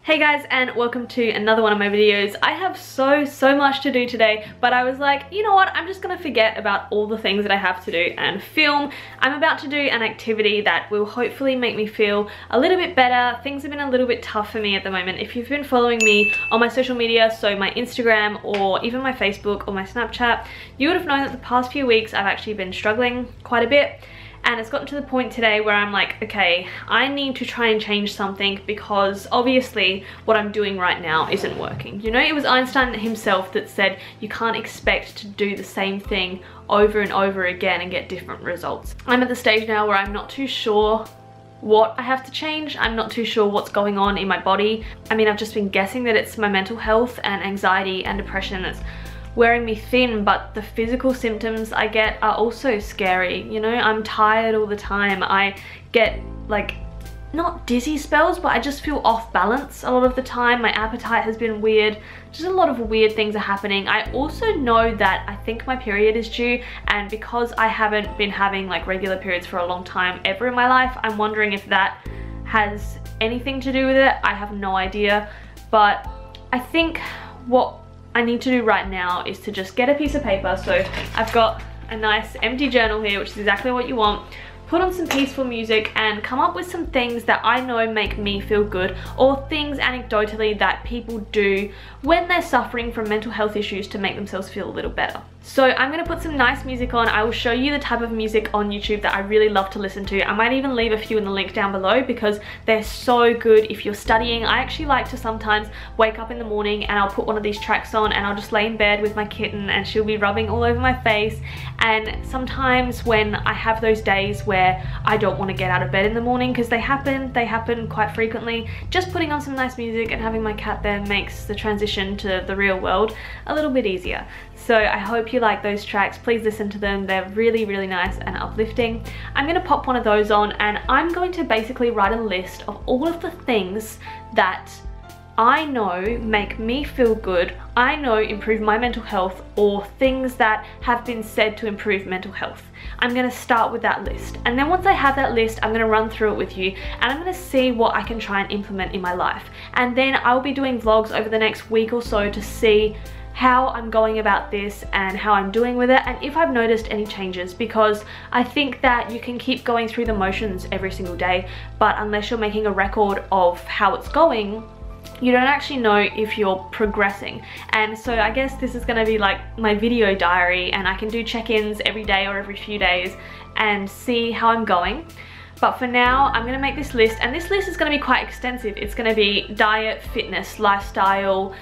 Hey guys, and welcome to another one of my videos. I have so much to do today, but I was like, you know what, I'm just gonna forget about all the things that I have to do and film. I'm about to do an activity that will hopefully make me feel a little bit better. Things have been a little bit tough for me at the moment. If you've been following me on my social media, so my Instagram or even my Facebook or my Snapchat, you would have known that the past few weeks I've actually been struggling quite a bit. And it's gotten to the point today where I'm like, okay, I need to try and change something because obviously what I'm doing right now isn't working. You know, it was Einstein himself that said you can't expect to do the same thing over and over again and get different results. I'm at the stage now where I'm not too sure what I have to change. I'm not too sure what's going on in my body. I mean, I've just been guessing that it's my mental health and anxiety and depression that's wearing me thin, but the physical symptoms I get are also scary. You know, I'm tired all the time. I get like, not dizzy spells, but I just feel off balance a lot of the time. My appetite has been weird. Just a lot of weird things are happening. I also know that I think my period is due, and because I haven't been having like regular periods for a long time ever in my life, I'm wondering if that has anything to do with it. I have no idea, but I think what I need to do right now is to just get a piece of paper. So I've got a nice empty journal here, which is exactly what you want. Put on some peaceful music and come up with some things that I know make me feel good, or things anecdotally that people do when they're suffering from mental health issues to make themselves feel a little better. So I'm gonna put some nice music on. I will show you the type of music on YouTube that I really love to listen to. I might even leave a few in the link down below because they're so good if you're studying. I actually like to sometimes wake up in the morning and I'll put one of these tracks on and I'll just lay in bed with my kitten and she'll be rubbing all over my face. And sometimes when I have those days where I don't want to get out of bed in the morning, because they happen quite frequently, just putting on some nice music and having my cat there makes the transition to the real world a little bit easier. So I hope you like those tracks. Please listen to them. They're really nice and uplifting. I'm going to pop one of those on and I'm going to basically write a list of all of the things that I know make me feel good, I know improve my mental health, or things that have been said to improve mental health. I'm going to start with that list, and then once I have that list, I'm going to run through it with you and I'm going to see what I can try and implement in my life. And then I'll be doing vlogs over the next week or so to see how I'm going about this and how I'm doing with it, and if I've noticed any changes, because I think that you can keep going through the motions every single day, but unless you're making a record of how it's going, you don't actually know if you're progressing. And so I guess this is going to be like my video diary, and I can do check-ins every day or every few days and see how I'm going. But for now, I'm going to make this list, and this list is going to be quite extensive. It's going to be diet, fitness, lifestyle,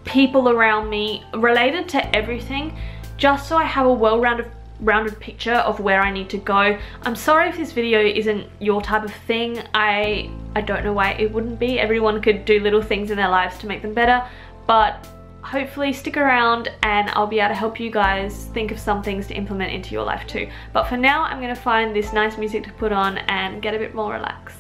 people around me, related to everything, just so I have a well-rounded picture of where I need to go. I'm sorry if this video isn't your type of thing. I don't know why it wouldn't be. Everyone could do little things in their lives to make them better, but hopefully stick around and I'll be able to help you guys think of some things to implement into your life too. But for now, I'm going to find this nice music to put on and get a bit more relaxed.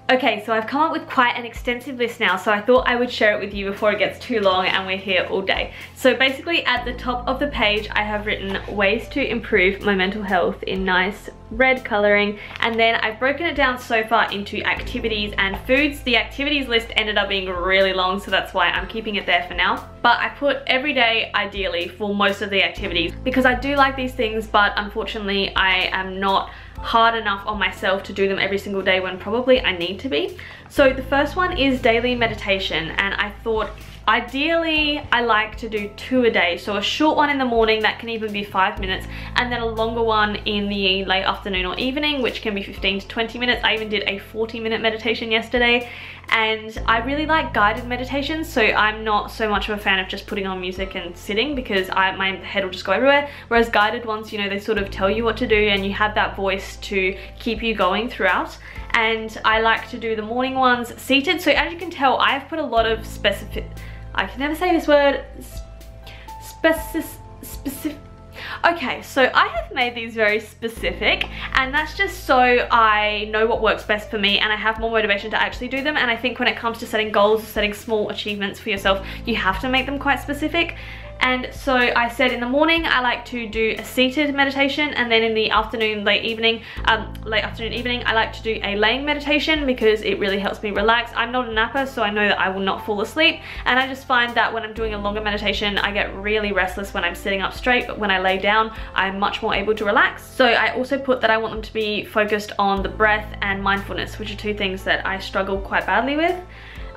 Okay, so I've come up with quite an extensive list now, so I thought I would share it with you before it gets too long and we're here all day. So basically at the top of the page I have written ways to improve my mental health in nice red colouring, and then I've broken it down so far into activities and foods. The activities list ended up being really long, so that's why I'm keeping it there for now. But I put every day ideally for most of the activities because I do like these things, but unfortunately I am not hard enough on myself to do them every single day when probably I need to be. So the first one is daily meditation, and I thought ideally I like to do 2 a day, so a short one in the morning that can even be 5 minutes, and then a longer one in the late afternoon or evening, which can be 15 to 20 minutes. I even did a 40-minute meditation yesterday, and I really like guided meditations, so I'm not so much of a fan of just putting on music and sitting, because my head will just go everywhere, whereas guided ones, you know, they sort of tell you what to do and you have that voice to keep you going throughout. And I like to do the morning ones seated, so as you can tell, I've put a lot of I can never say this word, okay, so I have made these very specific, and that's just so I know what works best for me and I have more motivation to actually do them. And I think when it comes to setting goals, setting small achievements for yourself, you have to make them quite specific. And so I said in the morning I like to do a seated meditation, and then in the afternoon, late afternoon evening, I like to do a laying meditation because it really helps me relax. I'm not a napper, so I know that I will not fall asleep, and I just find that when I'm doing a longer meditation I get really restless when I'm sitting up straight, but when I lay down I'm much more able to relax. So I also put that I want them to be focused on the breath and mindfulness, which are two things that I struggle quite badly with.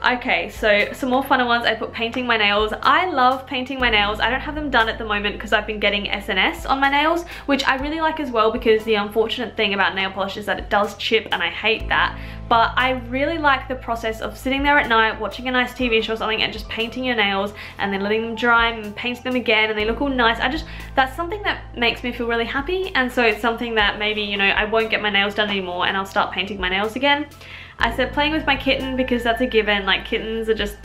Okay, so some more funner ones. I put painting my nails. I love painting my nails. I don't have them done at the moment because I've been getting SNS on my nails, which I really like as well, because the unfortunate thing about nail polish is that it does chip and I hate that. But I really like the process of sitting there at night, watching a nice TV show or something and just painting your nails and then letting them dry and painting them again and they look all nice. That's something that makes me feel really happy, and so it's something that maybe, you know, I won't get my nails done anymore and I'll start painting my nails again. I said playing with my kitten because that's a given. Like, kittens are just,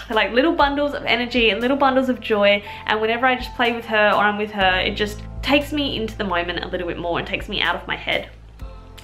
they're like little bundles of energy and little bundles of joy, and whenever I just play with her or I'm with her, it just takes me into the moment a little bit more and takes me out of my head.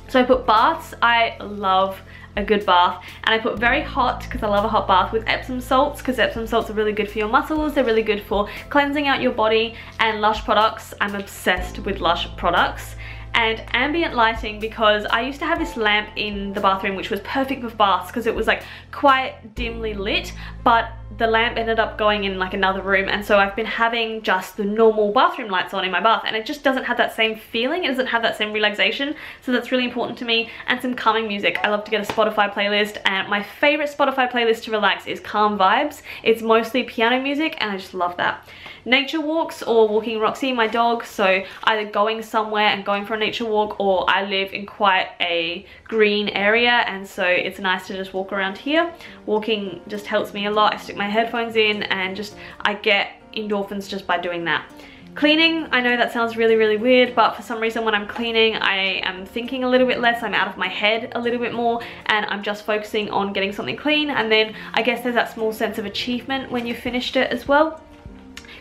So I put baths. I love a good bath, and I put very hot because I love a hot bath with Epsom salts, because Epsom salts are really good for your muscles, they're really good for cleansing out your body, and Lush products. I'm obsessed with Lush products. And ambient lighting, because I used to have this lamp in the bathroom which was perfect with baths because it was like quite dimly lit, but the lamp ended up going in like another room, and so I've been having just the normal bathroom lights on in my bath, and it just doesn't have that same feeling, it doesn't have that same relaxation, so that's really important to me. And some calming music. I love to get a Spotify playlist, and my favorite Spotify playlist to relax is Calm Vibes. It's mostly piano music and I just love that. Nature walks, or walking Roxy, my dog, so either going somewhere and going for a nature walk, or I live in quite a green area and so it's nice to just walk around here. Walking just helps me a lot. I stick my headphones in and just I get endorphins just by doing that. Cleaning, I know that sounds really, really weird, but for some reason when I'm cleaning I am thinking a little bit less, I'm out of my head a little bit more, and I'm just focusing on getting something clean, and then I guess there's that small sense of achievement when you've finished it as well.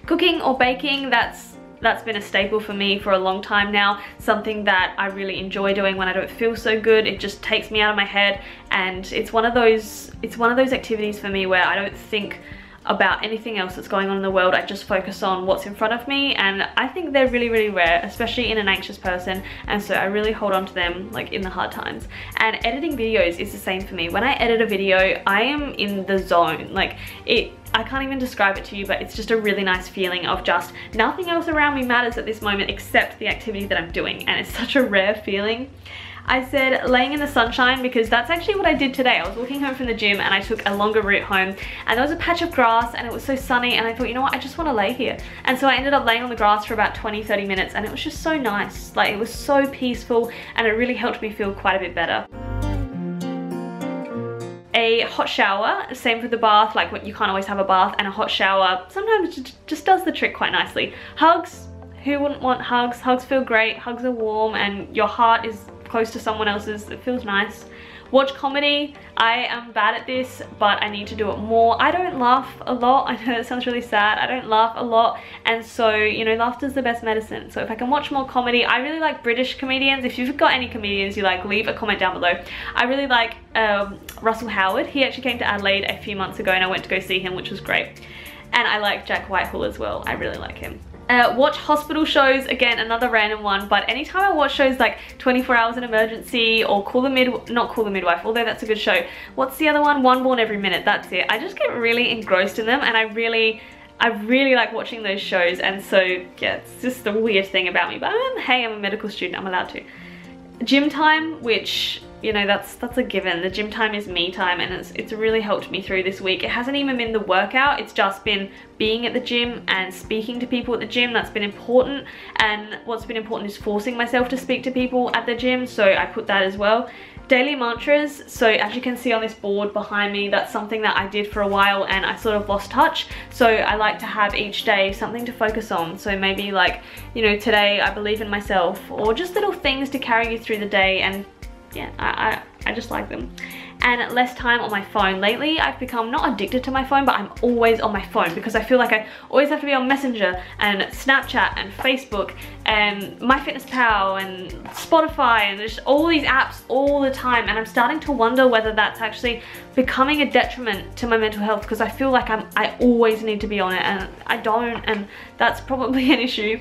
Cooking or baking, that's been a staple for me for a long time now. Something that I really enjoy doing when I don't feel so good. It just takes me out of my head, and it's one of those activities for me where I don't think about anything else that's going on in the world. I just focus on what's in front of me, and I think they're really, really rare, especially in an anxious person, and so I really hold on to them like in the hard times. And editing videos is the same for me. When I edit a video, I am in the zone. Like, I can't even describe it to you, but it's just a really nice feeling of just nothing else around me matters at this moment except the activity that I'm doing, and it's such a rare feeling. I said laying in the sunshine because that's actually what I did today. I was walking home from the gym and I took a longer route home, and there was a patch of grass and it was so sunny, and I thought, you know what, I just want to lay here. And so I ended up laying on the grass for about 20-30 minutes, and it was just so nice. Like, it was so peaceful and it really helped me feel quite a bit better. A hot shower, same for the bath. Like, you can't always have a bath, and a hot shower sometimes just does the trick quite nicely. Hugs, who wouldn't want hugs? Hugs feel great, hugs are warm, and your heart is close to someone else's. It feels nice. Watch comedy. I am bad at this, but I need to do it more. I don't laugh a lot. I know that sounds really sad. I don't laugh a lot, and so, you know, laughter's the best medicine. So if I can watch more comedy, I really like British comedians. If you've got any comedians you like, leave a comment down below. I really like Russell Howard. He actually came to Adelaide a few months ago and I went to go see him, which was great. And I like Jack Whitehall as well. I really like him. Watch hospital shows, again another random one, but anytime I watch shows like 24 Hours in Emergency or not Call the Midwife, although that's a good show. What's the other one? One Born Every Minute, that's it. I just get really engrossed in them, and I really like watching those shows, and so yeah, it's just the weird thing about me, but hey, I'm a medical student, I'm allowed to. Gym time, which, you know, that's a given. The gym time is me time, and it's really helped me through this week. It hasn't even been the workout, it's just been being at the gym and speaking to people at the gym. That's been important, and what's been important is forcing myself to speak to people at the gym, so I put that as well. Daily mantras, so as you can see on this board behind me, that's something that I did for a while and I sort of lost touch. So I like to have each day something to focus on. So maybe like, you know, today I believe in myself, or just little things to carry you through the day. And yeah, I just like them. And less time on my phone. Lately I've become not addicted to my phone, but I'm always on my phone because I feel like I always have to be on Messenger and Snapchat and Facebook and MyFitnessPal and Spotify and just all these apps all the time. And I'm starting to wonder whether that's actually becoming a detriment to my mental health, because I feel like I always need to be on it and I don't, and that's probably an issue.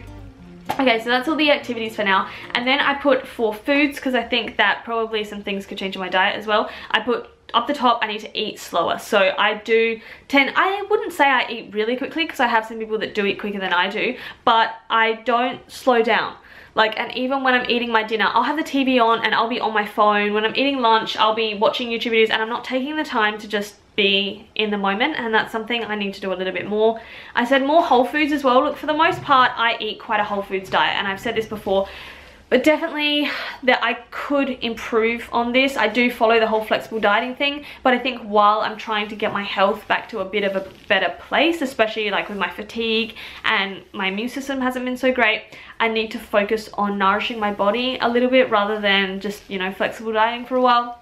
Okay, so that's all the activities for now. And then I put for foods, because I think that probably some things could change in my diet as well. I put up the top, I need to eat slower. So I wouldn't say I eat really quickly, because I have some people that do eat quicker than I do, but I don't slow down. Like, and even when I'm eating my dinner, I'll have the TV on and I'll be on my phone. When I'm eating lunch, I'll be watching YouTube videos and I'm not taking the time to just be in the moment, and that's something I need to do a little bit more. I said more whole foods as well. Look, for the most part, I eat quite a whole foods diet, and I've said this before, but definitely that I could improve on this. I do follow the whole flexible dieting thing, but I think while I'm trying to get my health back to a bit of a better place, especially like with my fatigue and my immune system hasn't been so great, I need to focus on nourishing my body a little bit rather than just, you know, flexible dieting for a while.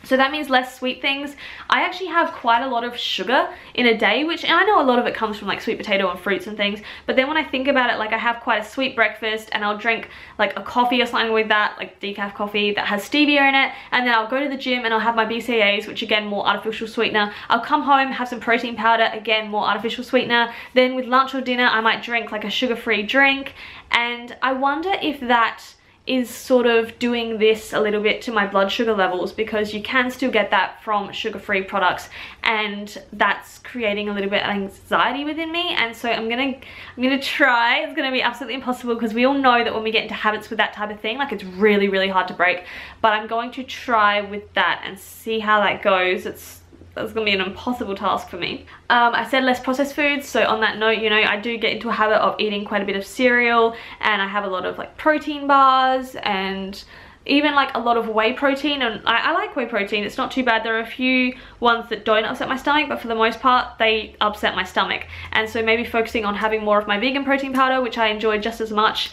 So that means less sweet things. I actually have quite a lot of sugar in a day, which, and I know a lot of it comes from like sweet potato and fruits and things, but then when I think about it, like I have quite a sweet breakfast and I'll drink like a coffee or something with that, like decaf coffee that has stevia in it, and then I'll go to the gym and I'll have my BCAAs, which again, more artificial sweetener. I'll come home, have some protein powder, again, more artificial sweetener. Then with lunch or dinner, I might drink like a sugar-free drink, and I wonder if that is sort of doing this a little bit to my blood sugar levels, because you can still get that from sugar-free products, and that's creating a little bit of anxiety within me. And so I'm gonna try. It's gonna be absolutely impossible, because we all know that when we get into habits with that type of thing, like, it's really, really hard to break. But I'm going to try with that and see how that goes. That's gonna be an impossible task for me. I said less processed foods, so on that note, you know, I do get into a habit of eating quite a bit of cereal, and I have a lot of like protein bars and even like a lot of whey protein, and I like whey protein. It's not too bad. There are a few ones that don't upset my stomach, but for the most part they upset my stomach. And so maybe focusing on having more of my vegan protein powder, which I enjoy just as much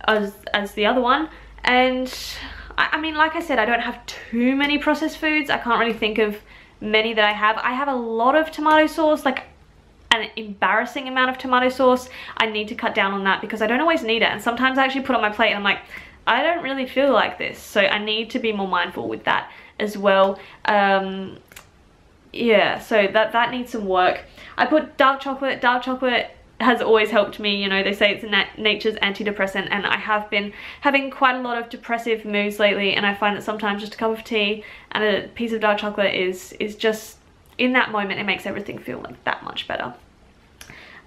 as the other one. And I mean, like I said, I don't have too many processed foods. I can't really think of many that I have. I have a lot of tomato sauce, like an embarrassing amount of tomato sauce. I need to cut down on that because I don't always need it, and sometimes I actually put it on my plate and I'm like, I don't really feel like this, so I need to be more mindful with that as well. Yeah, so that needs some work. I put dark chocolate. Dark chocolate has always helped me. You know, they say it's nature's antidepressant, and I have been having quite a lot of depressive moods lately, and I find that sometimes just a cup of tea and a piece of dark chocolate is just, in that moment, it makes everything feel like that much better.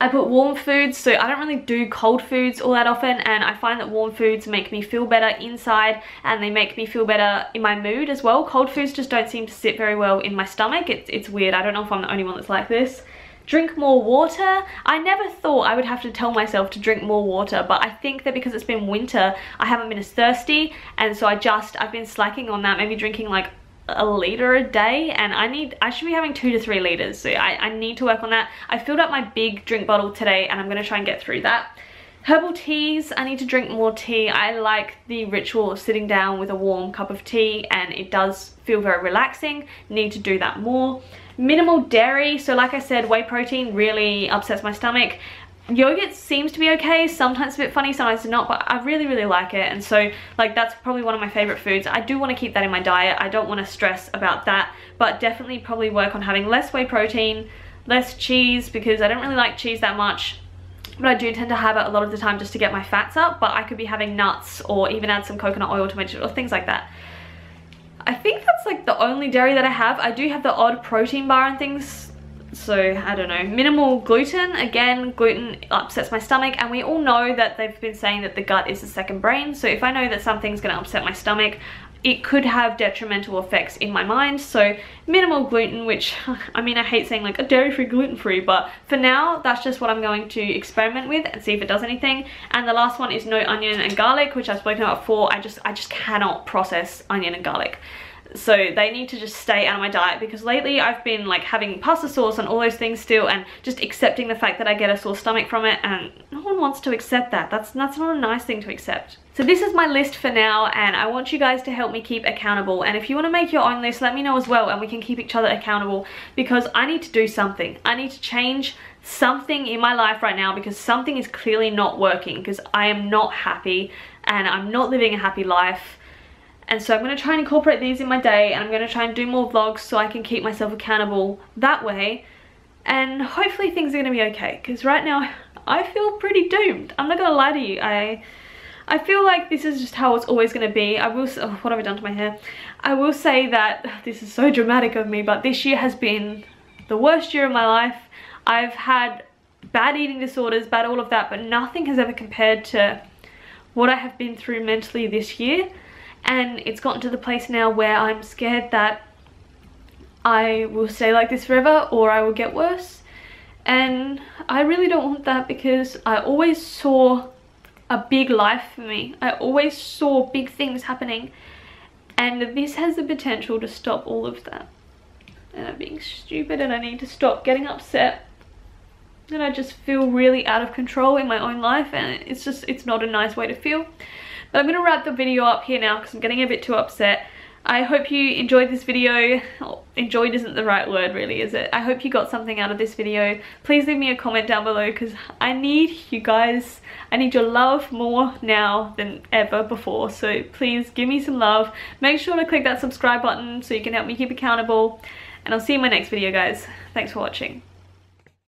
I put warm foods, so I don't really do cold foods all that often, and I find that warm foods make me feel better inside, and they make me feel better in my mood as well. Cold foods just don't seem to sit very well in my stomach. It's weird. I don't know if I'm the only one that's like this. Drink more water. I never thought I would have to tell myself to drink more water, but I think that because it's been winter, I haven't been as thirsty, and so I've been slacking on that, maybe drinking like a liter a day, and I should be having 2 to 3 liters, so I need to work on that. I filled up my big drink bottle today, and I'm gonna try and get through that. Herbal teas, I need to drink more tea. I like the ritual of sitting down with a warm cup of tea, and it does feel very relaxing. Need to do that more. Minimal dairy, so like I said, whey protein really upsets my stomach. Yogurt seems to be okay, sometimes a bit funny, sometimes not, but I really, really like it, and so like that's probably one of my favorite foods. I do want to keep that in my diet. I don't want to stress about that, but definitely probably work on having less whey protein, less cheese, because I don't really like cheese that much, but I do tend to have it a lot of the time just to get my fats up. But I could be having nuts, or even add some coconut oil to it, or things like that. I think that's like the only dairy that I have. I do have the odd protein bar and things, so I don't know. Minimal gluten. Again, gluten upsets my stomach, and we all know that they've been saying that the gut is the second brain. So if I know that something's going to upset my stomach, it could have detrimental effects in my mind. So minimal gluten, which I mean, I hate saying like a dairy-free, gluten-free, but for now that's just what I'm going to experiment with and see if it does anything. And the last one is no onion and garlic, which I've spoken about before. I just cannot process onion and garlic. So they need to just stay out of my diet, because lately I've been like having pasta sauce and all those things still, and just accepting the fact that I get a sore stomach from it, and no one wants to accept that. That's not a nice thing to accept. So this is my list for now, and I want you guys to help me keep accountable. And if you want to make your own list, let me know as well, and we can keep each other accountable, because I need to do something. I need to change something in my life right now, because something is clearly not working, because I am not happy and I'm not living a happy life. And so I'm going to try and incorporate these in my day, and I'm going to try and do more vlogs so I can keep myself accountable that way. And hopefully things are going to be okay, because right now I feel pretty doomed. I'm not going to lie to you. I feel like this is just how it's always going to be. I will, oh, what have I done to my hair? I will say that this is so dramatic of me, but this year has been the worst year of my life. I've had bad eating disorders, bad all of that, but nothing has ever compared to what I have been through mentally this year. And it's gotten to the place now where I'm scared that I will stay like this forever, or I will get worse. And I really don't want that, because I always saw a big life for me. I always saw big things happening. And this has the potential to stop all of that. And I'm being stupid, and I need to stop getting upset. And I just feel really out of control in my own life, and it's not a nice way to feel. But I'm going to wrap the video up here now, because I'm getting a bit too upset. I hope you enjoyed this video. Oh, enjoyed isn't the right word really, is it? I hope you got something out of this video. Please leave me a comment down below, because I need you guys. I need your love more now than ever before. So please give me some love. Make sure to click that subscribe button so you can help me keep accountable. And I'll see you in my next video, guys. Thanks for watching.